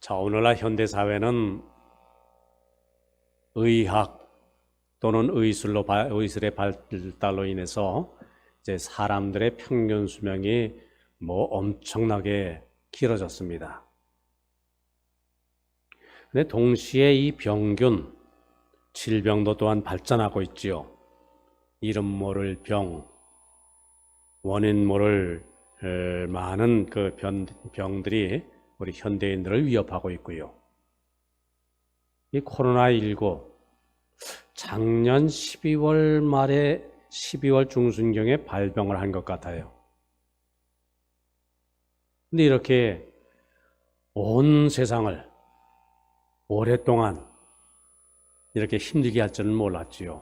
자, 오늘날 현대 사회는 의학 또는 의술의 발달로 인해서 이제 사람들의 평균 수명이 엄청나게 길어졌습니다. 근데 동시에 이 병균, 질병도 또한 발전하고 있지요. 이름 모를 병, 원인 모를 많은 그 병들이 우리 현대인들을 위협하고 있고요. 이 코로나19 작년 12월 말에 12월 중순경에 발병을 한 것 같아요. 근데 이렇게 온 세상을 오랫동안 이렇게 힘들게 할 줄은 몰랐지요.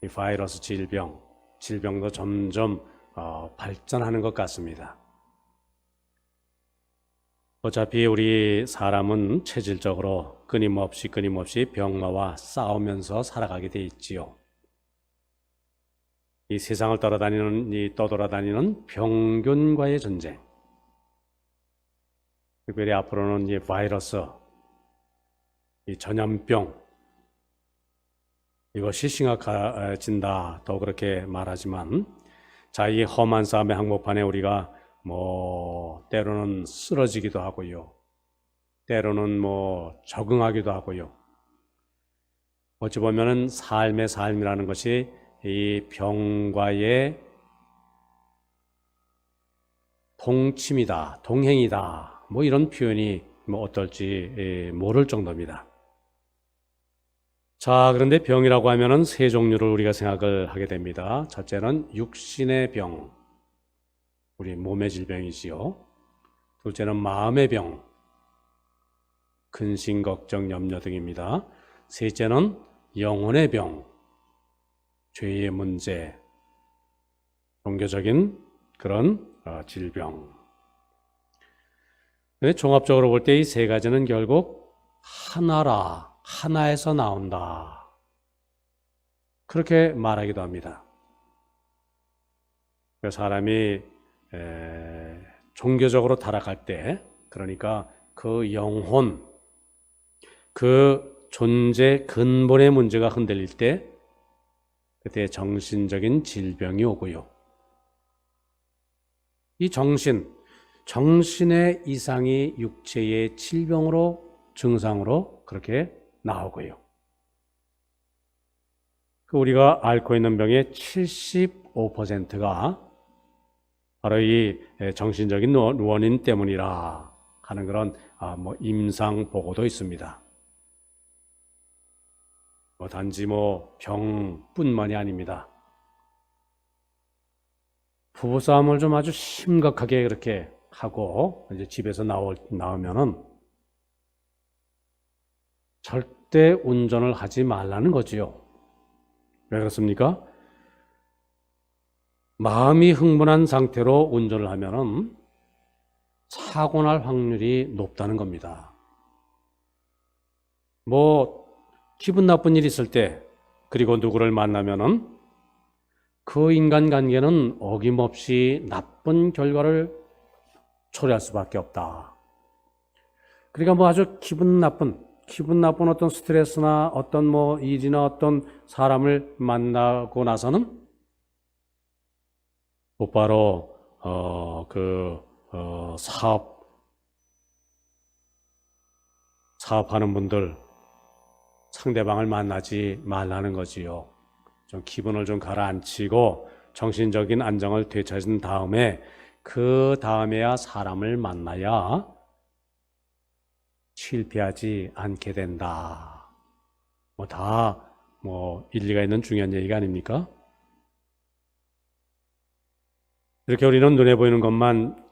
이 바이러스 질병도 점점 발전하는 것 같습니다. 어차피 우리 사람은 체질적으로 끊임없이 병마와 싸우면서 살아가게 돼 있지요. 이 세상을 떠돌아다니는 병균과의 전쟁. 특별히 앞으로는 이 바이러스, 이 전염병, 이것이 심각해진다. 또 그렇게 말하지만, 자, 이 험한 싸움의 항목판에 우리가 때로는 쓰러지기도 하고요. 때로는 적응하기도 하고요. 어찌 보면은 삶의 삶이라는 것이 이 병과의 동침이다, 동행이다. 이런 표현이 어떨지 모를 정도입니다. 자, 그런데 병이라고 하면은 세 종류를 우리가 생각을 하게 됩니다. 첫째는 육신의 병. 우리 몸의 질병이지요. 둘째는 마음의 병, 근심, 걱정, 염려 등입니다. 셋째는 영혼의 병, 죄의 문제, 종교적인 그런 질병. 근데 종합적으로 볼 때 이 세 가지는 결국 하나에서 나온다. 그렇게 말하기도 합니다. 사람이 종교적으로 타락할 때, 그러니까 그 영혼, 그 존재 근본의 문제가 흔들릴 때, 그때 정신적인 질병이 오고요. 이 정신의 이상이 육체의 증상으로 그렇게 나오고요. 우리가 앓고 있는 병의 75%가 바로 이 정신적인 원인 때문이라 하는 그런 임상 보고도 있습니다. 단지 병뿐만이 아닙니다. 부부싸움을 좀 아주 심각하게 그렇게 하고 이제 집에서 나오면은 절대 운전을 하지 말라는 거지요. 왜 그렇습니까? 마음이 흥분한 상태로 운전을 하면은 사고 날 확률이 높다는 겁니다. 기분 나쁜 일 있을 때, 그리고 누구를 만나면은 그 인간관계는 어김없이 나쁜 결과를 초래할 수밖에 없다. 그러니까 아주 기분 나쁜 어떤 스트레스나 어떤 일이나 어떤 사람을 만나고 나서는 곧바로 사업하는 분들, 상대방을 만나지 말라는 거지요. 좀 기분을 좀 가라앉히고 정신적인 안정을 되찾은 다음에 그 다음에야 사람을 만나야 실패하지 않게 된다. 일리가 있는 중요한 얘기가 아닙니까? 이렇게 우리는 눈에 보이는 것만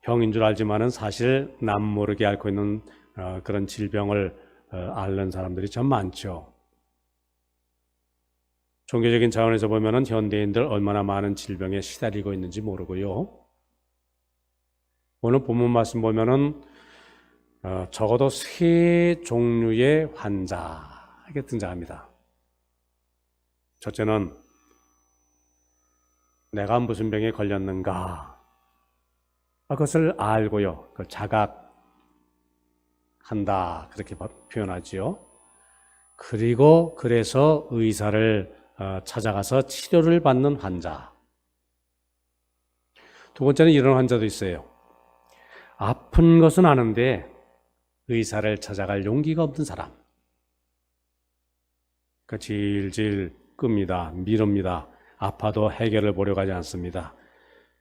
병인 줄 알지만은 사실 남 모르게 앓고 있는 그런 질병을 앓는 사람들이 참 많죠. 종교적인 차원에서 보면은 현대인들 얼마나 많은 질병에 시달리고 있는지 모르고요. 오늘 본문 말씀 보면은 적어도 세 종류의 환자에게 등장합니다. 첫째는 내가 무슨 병에 걸렸는가, 그것을 알고요. 그 자각, 한다. 그렇게 표현하지요. 그리고 그래서 의사를 찾아가서 치료를 받는 환자. 두 번째는 이런 환자도 있어요. 아픈 것은 아는데 의사를 찾아갈 용기가 없는 사람. 그러니까 질질 끕니다. 미룹니다. 아파도 해결을 보려고 하지 않습니다.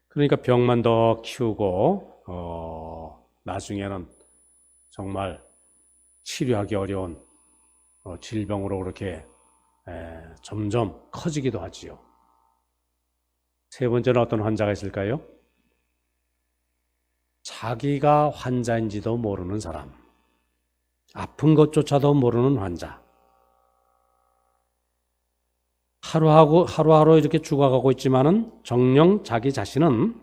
그러니까 병만 더 키우고 나중에는 정말 치료하기 어려운 질병으로 그렇게 점점 커지기도 하지요. 세 번째는 어떤 환자가 있을까요? 자기가 환자인지도 모르는 사람. 아픈 것조차도 모르는 환자. 하루하루 이렇게 죽어가고 있지만은 정녕 자기 자신은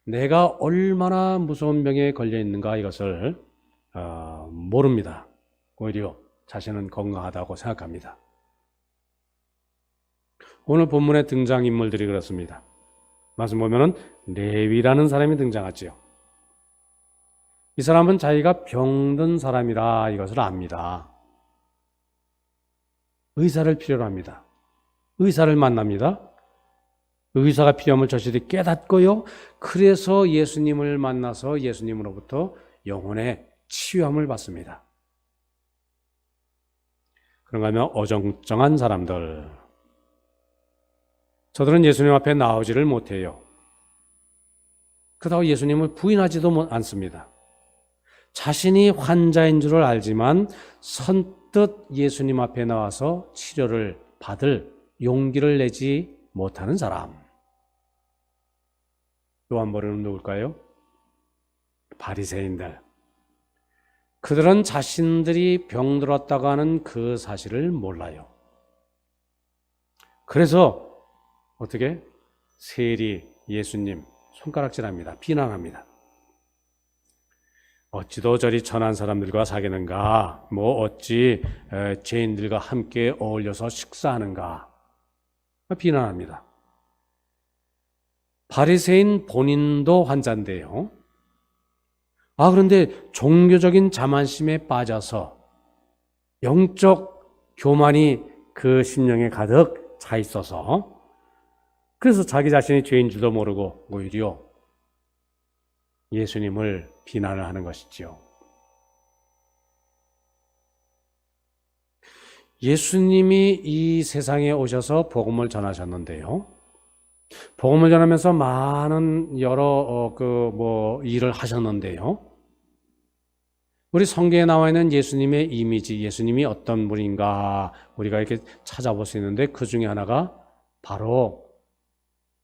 내가 얼마나 무서운 병에 걸려 있는가 이것을 모릅니다. 오히려 자신은 건강하다고 생각합니다. 오늘 본문의 등장인물들이 그렇습니다. 말씀 보면은 레위라는 사람이 등장하지요. 이 사람은 자기가 병든 사람이라 이것을 압니다. 의사를 필요로 합니다. 의사를 만납니다. 의사가 필요함을 저실히 깨닫고요. 그래서 예수님을 만나서 예수님으로부터 영혼의 치유함을 받습니다. 그런가 하면 어정쩡한 사람들. 저들은 예수님 앞에 나오지를 못해요. 그렇다고 예수님을 부인하지도 않습니다. 자신이 환자인 줄을 알지만 선뜻 예수님 앞에 나와서 치료를 받을 용기를 내지 못하는 사람. 요한벌은 누굴까요? 바리새인들. 그들은 자신들이 병들었다고 하는 그 사실을 몰라요. 그래서 어떻게? 세리 예수님 손가락질합니다. 비난합니다. 어찌도 저리 천한 사람들과 사귀는가? 어찌 죄인들과 함께 어울려서 식사하는가? 비난합니다. 바리새인 본인도 환자인데요. 그런데 종교적인 자만심에 빠져서 영적 교만이 그 심령에 가득 차 있어서 그래서 자기 자신이 죄인 줄도 모르고 오히려 예수님을 비난을 하는 것이지요. 예수님이 이 세상에 오셔서 복음을 전하셨는데요. 복음을 전하면서 많은 여러 일을 하셨는데요. 우리 성경에 나와 있는 예수님의 이미지, 예수님이 어떤 분인가 우리가 이렇게 찾아볼 수 있는데 그 중에 하나가 바로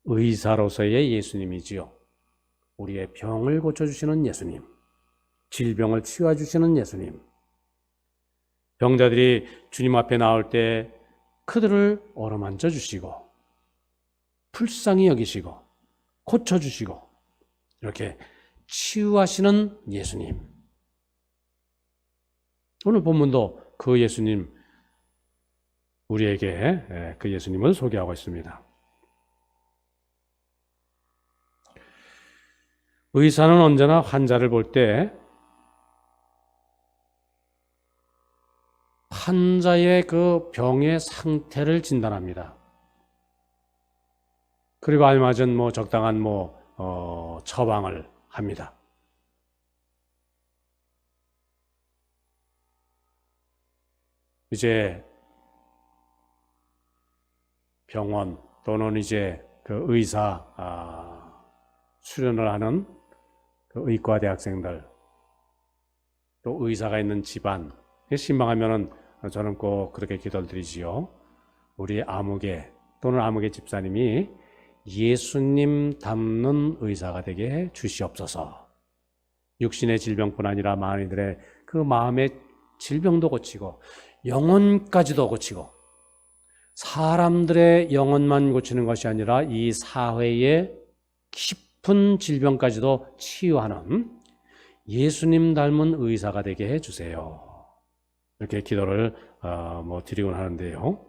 의사로서의 예수님이지요. 우리의 병을 고쳐주시는 예수님, 질병을 치유해주시는 예수님. 병자들이 주님 앞에 나올 때 그들을 어루만져 주시고 불쌍히 여기시고 고쳐주시고 이렇게 치유하시는 예수님. 오늘 본문도 그 예수님, 우리에게 그 예수님을 소개하고 있습니다. 의사는 언제나 환자를 볼 때 환자의 그 병의 상태를 진단합니다. 그리고 알맞은 적당한 처방을 합니다. 이제 병원 또는 이제 그 의사 수련을 하는 그 의과 대학생들, 또 의사가 있는 집안, 신방하면은 저는 꼭 그렇게 기도를 드리지요. 우리 아무개 또는 아무개 집사님이 예수님 닮는 의사가 되게 해 주시옵소서. 육신의 질병뿐 아니라 많이들의 그 마음의 질병도 고치고 영혼까지도 고치고 사람들의 영혼만 고치는 것이 아니라 이 사회의 깊은 질병까지도 치유하는 예수님 닮은 의사가 되게 해주세요. 이렇게 기도를 드리곤 하는데요.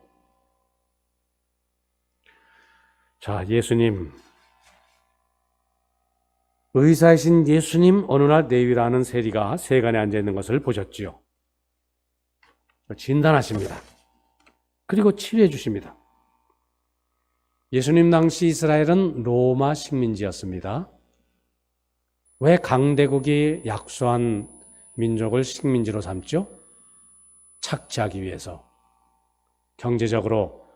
자, 예수님, 의사이신 예수님 어느 날 레위라는 세리가 세간에 앉아 있는 것을 보셨지요. 진단하십니다. 그리고 치료해 주십니다. 예수님 당시 이스라엘은 로마 식민지였습니다. 왜 강대국이 약소한 민족을 식민지로 삼죠? 착취하기 위해서, 경제적으로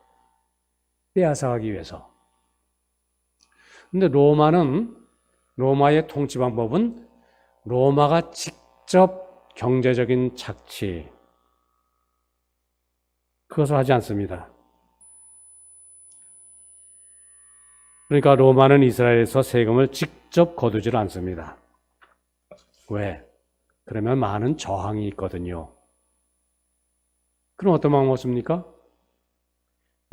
빼앗아가기 위해서. 근데 로마의 통치 방법은 로마가 직접 경제적인 착취, 그것을 하지 않습니다. 그러니까 로마는 이스라엘에서 세금을 직접 거두질 않습니다. 왜? 그러면 많은 저항이 있거든요. 그럼 어떤 방법을 씁니까?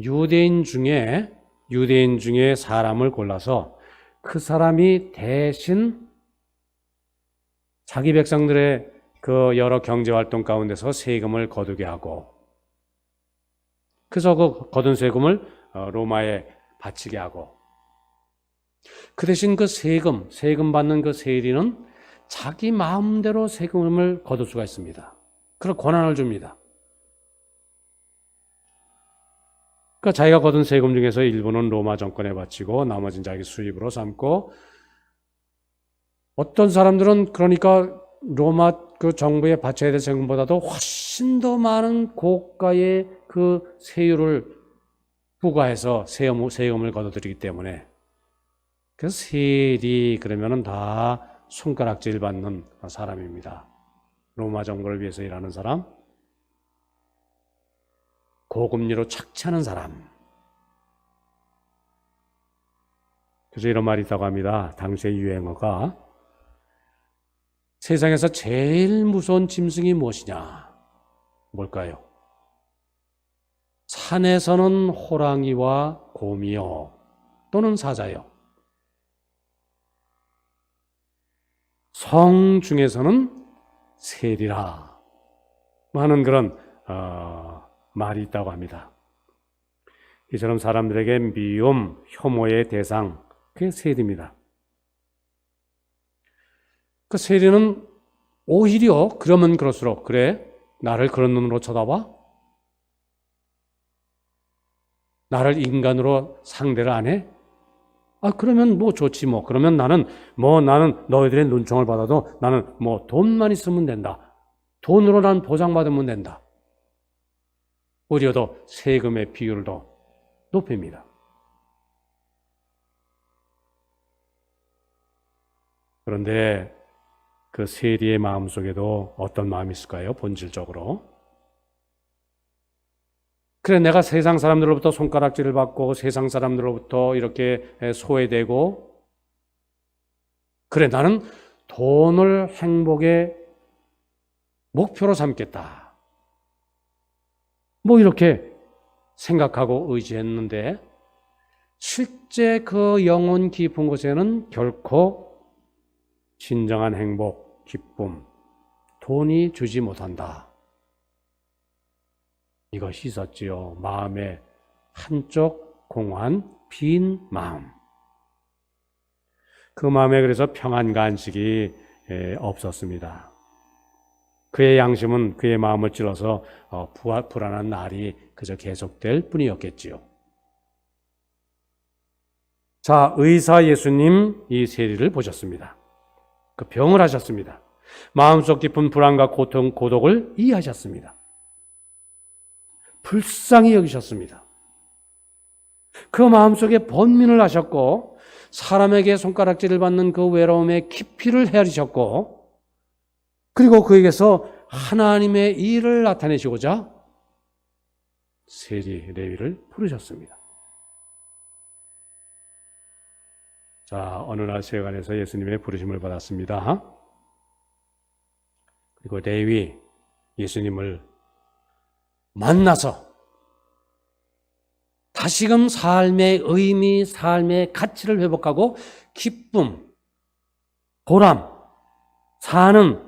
유대인 중에 사람을 골라서 그 사람이 대신 자기 백성들의 그 여러 경제 활동 가운데서 세금을 거두게 하고, 그래서 그 거둔 세금을 로마에 바치게 하고, 그 대신 그 세금 받는 그 세리는 자기 마음대로 세금을 거둘 수가 있습니다. 그런 권한을 줍니다. 그러니까 자기가 거둔 세금 중에서 일부는 로마 정권에 바치고 나머지는 자기 수입으로 삼고, 어떤 사람들은 그러니까 로마 그 정부에 바쳐야 될 세금보다도 훨씬 더 많은 고가의 그 세율을 부과해서 세금을 거둬들이기 때문에, 그래서 세리 그러면은 다 손가락질 받는 사람입니다. 로마 정부를 위해서 일하는 사람, 고금리로 착취하는 사람. 그래서 이런 말이 있다고 합니다. 당시의 유행어가 세상에서 제일 무서운 짐승이 무엇이냐? 뭘까요? 산에서는 호랑이와 곰이요, 또는 사자요. 성 중에서는 세리라 하는 그런 말이 있다고 합니다. 이처럼 사람들에게 미움, 혐오의 대상, 그게 세리입니다. 그 세리는 오히려 그러면 그럴수록, 그래, 나를 그런 눈으로 쳐다봐? 나를 인간으로 상대를 안 해? 그러면 뭐 좋지 뭐. 그러면 나는 너희들의 눈총을 받아도 나는 뭐 돈만 있으면 된다. 돈으로 난 보상받으면 된다. 오히려 더 세금의 비율을 더 높입니다. 그런데 그 세리의 마음속에도 어떤 마음이 있을까요? 본질적으로. 그래, 내가 세상 사람들로부터 손가락질을 받고 세상 사람들로부터 이렇게 소외되고, 그래, 나는 돈을 행복의 목표로 삼겠다. 뭐 이렇게 생각하고 의지했는데, 실제 그 영혼 깊은 곳에는 결코 진정한 행복, 기쁨, 돈이 주지 못한다. 이것이 있었지요. 마음의 한쪽 공허한 빈 마음. 그 마음에 그래서 평안과 안식이 없었습니다. 그의 양심은 그의 마음을 찔러서 불안한 날이 그저 계속될 뿐이었겠지요. 자, 의사 예수님 이 세리를 보셨습니다. 그 병을 하셨습니다. 마음속 깊은 불안과 고통, 고독을 이해하셨습니다. 불쌍히 여기셨습니다. 그 마음속에 번민을 하셨고, 사람에게 손가락질을 받는 그 외로움의 깊이를 헤아리셨고, 그리고 그에게서 하나님의 일을 나타내시고자 세리 레위를 부르셨습니다. 자, 어느 날 세관에서 예수님의 부르심을 받았습니다. 그리고 레위 예수님을 만나서 다시금 삶의 의미, 삶의 가치를 회복하고 기쁨, 보람, 사는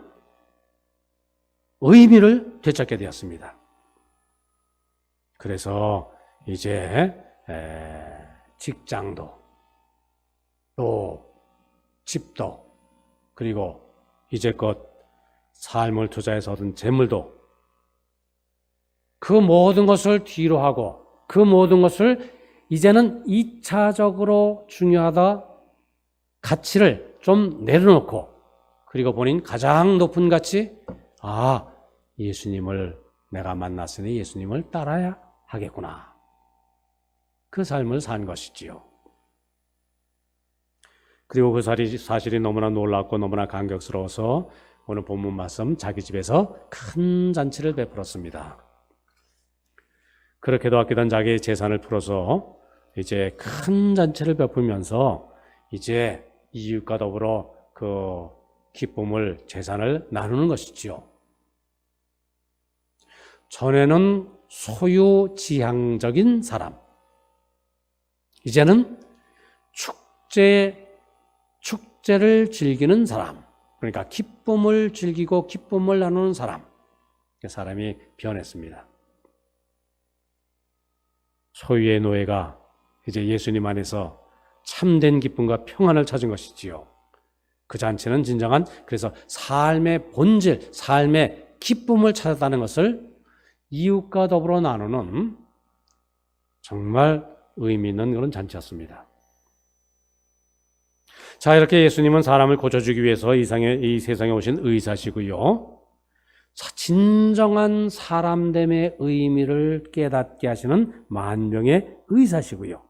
의미를 되찾게 되었습니다. 그래서 이제 직장도 또 집도 그리고 이제껏 삶을 투자해서 얻은 재물도 그 모든 것을 뒤로 하고 그 모든 것을 이제는 2차적으로 중요하다 가치를 좀 내려놓고 그리고 본인 가장 높은 가치, 예수님을 내가 만났으니 예수님을 따라야 하겠구나. 그 삶을 산 것이지요. 그리고 그 사실이 너무나 놀랍고 너무나 감격스러워서 오늘 본문 말씀 자기 집에서 큰 잔치를 베풀었습니다. 그렇게도 아끼던 자기의 재산을 풀어서 이제 큰 잔치를 베풀면서 이제 이웃과 더불어 그 기쁨을, 재산을 나누는 것이지요. 전에는 소유지향적인 사람, 이제는 축제를 즐기는 사람, 그러니까 기쁨을 즐기고 기쁨을 나누는 사람이 변했습니다. 소유의 노예가 이제 예수님 안에서 참된 기쁨과 평안을 찾은 것이지요. 그 잔치는 진정한 그래서 삶의 본질, 삶의 기쁨을 찾았다는 것을 이웃과 더불어 나누는 정말 의미 있는 그런 잔치였습니다. 자, 이렇게 예수님은 사람을 고쳐주기 위해서 이 세상에 오신 의사시고요. 자, 진정한 사람됨의 의미를 깨닫게 하시는 만병의 의사시고요.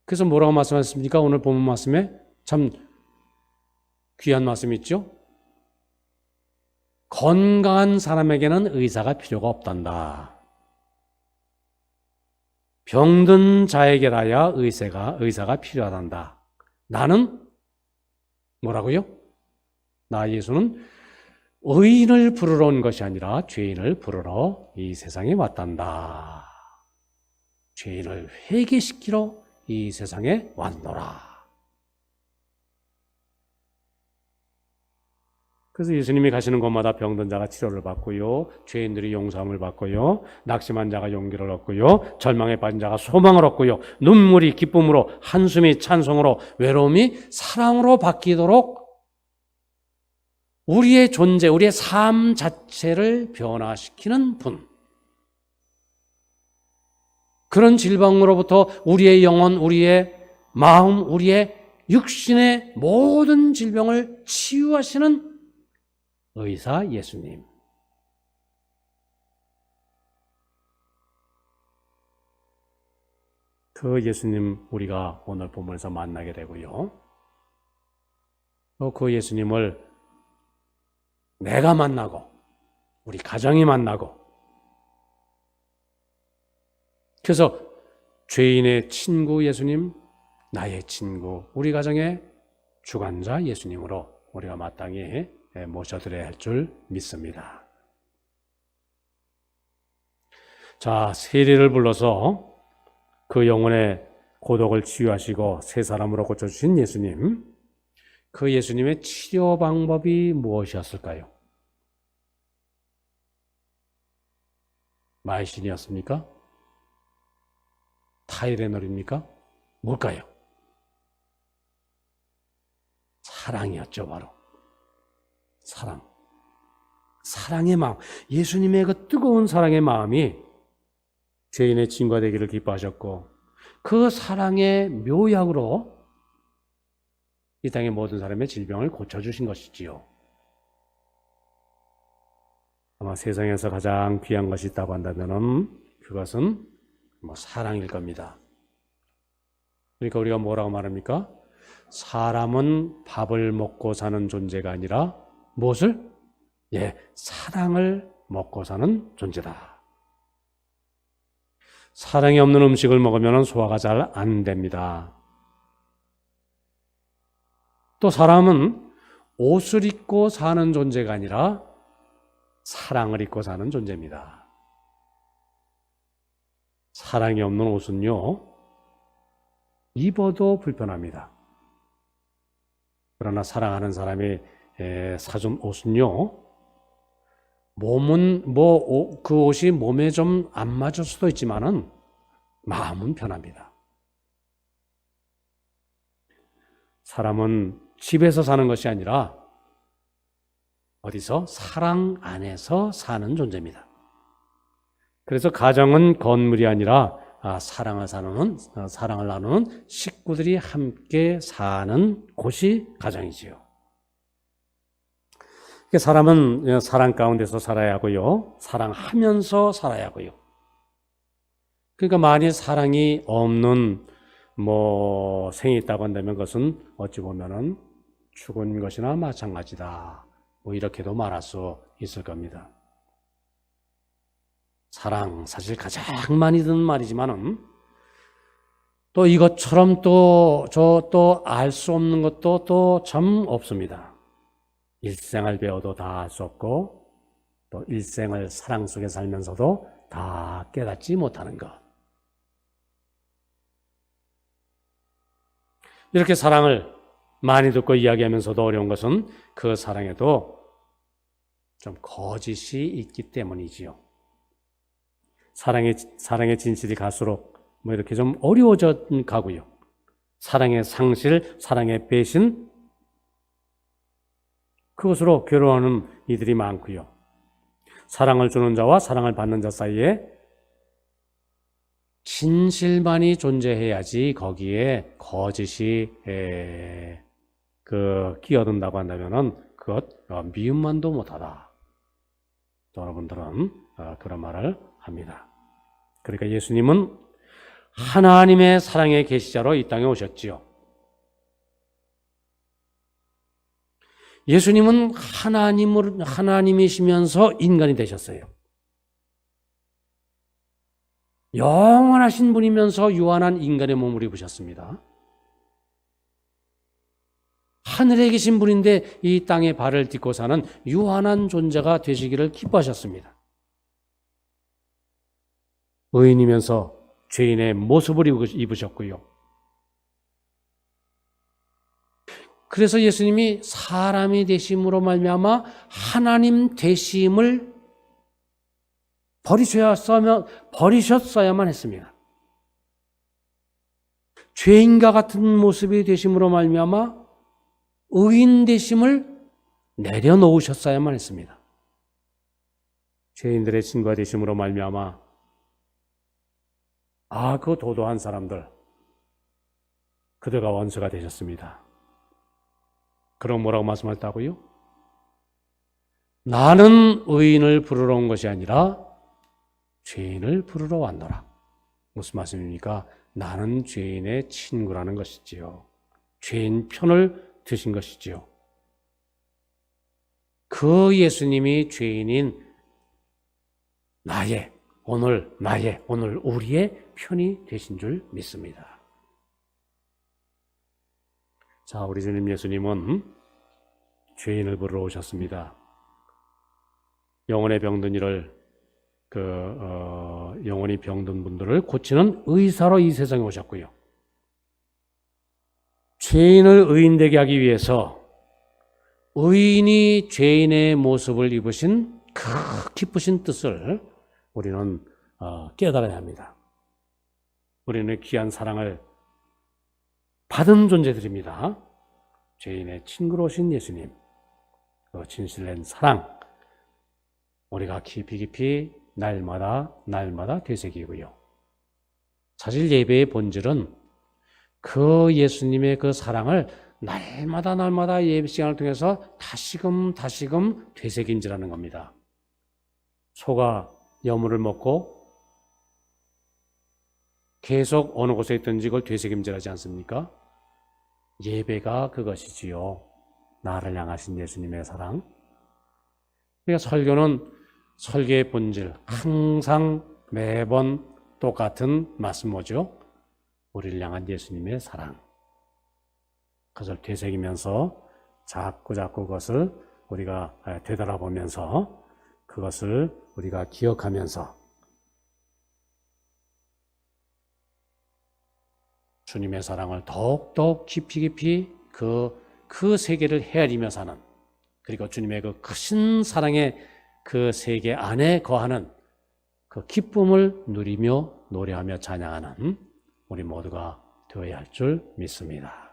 그래서 뭐라고 말씀하셨습니까? 오늘 본문 말씀에 참 귀한 말씀이 있죠? 건강한 사람에게는 의사가 필요가 없단다. 병든 자에게라야 의사가 필요하단다. 나는 뭐라고요? 나 예수는 의인을 부르러 온 것이 아니라 죄인을 부르러 이 세상에 왔단다. 죄인을 회개시키러 이 세상에 왔노라. 그래서 예수님이 가시는 곳마다 병든 자가 치료를 받고요, 죄인들이 용서함을 받고요, 낙심한 자가 용기를 얻고요, 절망에 빠진 자가 소망을 얻고요, 눈물이 기쁨으로, 한숨이 찬송으로, 외로움이 사랑으로 바뀌도록 우리의 존재, 우리의 삶 자체를 변화시키는 분. 그런 질병으로부터 우리의 영혼, 우리의 마음, 우리의 육신의 모든 질병을 치유하시는 의사 예수님. 그 예수님 우리가 오늘 본문에서 만나게 되고요. 또 그 예수님을 내가 만나고 우리 가정이 만나고, 그래서 죄인의 친구 예수님, 나의 친구, 우리 가정의 주관자 예수님으로 우리가 마땅히 모셔드려야 할 줄 믿습니다. 자, 세리를 불러서 그 영혼의 고독을 치유하시고 새 사람으로 고쳐주신 예수님, 그 예수님의 치료 방법이 무엇이었을까요? 마이신이었습니까? 타이레놀입니까? 뭘까요? 사랑이었죠, 바로. 사랑의 마음, 예수님의 그 뜨거운 사랑의 마음이 죄인의 친구가 되기를 기뻐하셨고, 그 사랑의 묘약으로 이 땅의 모든 사람의 질병을 고쳐주신 것이지요. 아마 세상에서 가장 귀한 것이 있다고 한다면 그것은 사랑일 겁니다. 그러니까 우리가 뭐라고 말합니까? 사람은 밥을 먹고 사는 존재가 아니라 무엇을? 사랑을 먹고 사는 존재다. 사랑이 없는 음식을 먹으면 소화가 잘 안 됩니다. 또 사람은 옷을 입고 사는 존재가 아니라 사랑을 입고 사는 존재입니다. 사랑이 없는 옷은요, 입어도 불편합니다. 그러나 사랑하는 사람이 사준 옷은요, 몸은 그 옷이 몸에 좀 안 맞을 수도 있지만은 마음은 편합니다. 사람은 집에서 사는 것이 아니라 어디서? 사랑 안에서 사는 존재입니다. 그래서 가정은 건물이 아니라 사랑을 나누는 식구들이 함께 사는 곳이 가정이지요. 사람은 사랑 가운데서 살아야 하고요. 사랑하면서 살아야 하고요. 그러니까 만일 사랑이 없는 생이 있다고 한다면 그것은 어찌 보면은 죽은 것이나 마찬가지다. 이렇게도 말할 수 있을 겁니다. 사랑, 사실 가장 많이 듣는 말이지만은 또 이것처럼 또 알 수 없는 것도 또 참 없습니다. 일생을 배워도 다 알 수 없고 또 일생을 사랑 속에 살면서도 다 깨닫지 못하는 것. 이렇게 사랑을 많이 듣고 이야기하면서도 어려운 것은 그 사랑에도 좀 거짓이 있기 때문이지요. 사랑의 진실이 갈수록 이렇게 좀 어려워져 가고요. 사랑의 상실, 사랑의 배신, 그것으로 괴로워하는 이들이 많고요. 사랑을 주는 자와 사랑을 받는 자 사이에 진실만이 존재해야지 거기에 거짓이 끼어든다고 한다면은 그것 미움만도 못하다. 여러분들은 그런 말을 합니다. 그러니까 예수님은 하나님의 사랑의 계시자로 이 땅에 오셨지요. 예수님은 하나님이시면서 인간이 되셨어요. 영원하신 분이면서 유한한 인간의 몸을 입으셨습니다. 하늘에 계신 분인데 이 땅에 발을 딛고 사는 유한한 존재가 되시기를 기뻐하셨습니다. 의인이면서 죄인의 모습을 입으셨고요. 그래서 예수님이 사람이 되심으로 말미암아 하나님 되심을 버리셨어야만 했습니다. 죄인과 같은 모습이 되심으로 말미암아 의인 되심을 내려놓으셨어야만 했습니다. 죄인들의 친구가 되심으로 말미암아 그 도도한 사람들, 그들과 원수가 되셨습니다. 그럼 뭐라고 말씀하셨다고요? 나는 의인을 부르러 온 것이 아니라 죄인을 부르러 왔노라. 무슨 말씀입니까? 나는 죄인의 친구라는 것이지요. 죄인 편을 드신 것이지요. 그 예수님이 죄인인 오늘 우리의 편이 되신 줄 믿습니다. 자, 우리 주님 예수님은 죄인을 부르러 오셨습니다. 영혼의 병든 이를 영혼이 병든 분들을 고치는 의사로 이 세상에 오셨고요. 죄인을 의인되게 하기 위해서 의인이 죄인의 모습을 입으신 그 기쁘신 뜻을 우리는 깨달아야 합니다. 우리는 귀한 사랑을 받은 존재들입니다. 죄인의 친구로 오신 예수님, 그 진실된 사랑, 우리가 깊이 날마다 되새기고요. 사실 예배의 본질은 그 예수님의 그 사랑을 날마다 예배 시간을 통해서 다시금 되새김질하는 겁니다. 소가 여물을 먹고 계속 어느 곳에 있든지 그걸 되새김질하지 않습니까? 예배가 그것이지요. 나를 향하신 예수님의 사랑. 그러니까 설교의 본질, 항상 매번 똑같은 말씀 뭐죠? 우리를 향한 예수님의 사랑. 그것을 되새기면서 자꾸 그것을 우리가 되돌아보면서 그것을 우리가 기억하면서 주님의 사랑을 더욱더 깊이 그 세계를 헤아리며 사는, 그리고 주님의 그 크신 사랑의 그 세계 안에 거하는 그 기쁨을 누리며 노래하며 찬양하는 우리 모두가 되어야 할 줄 믿습니다.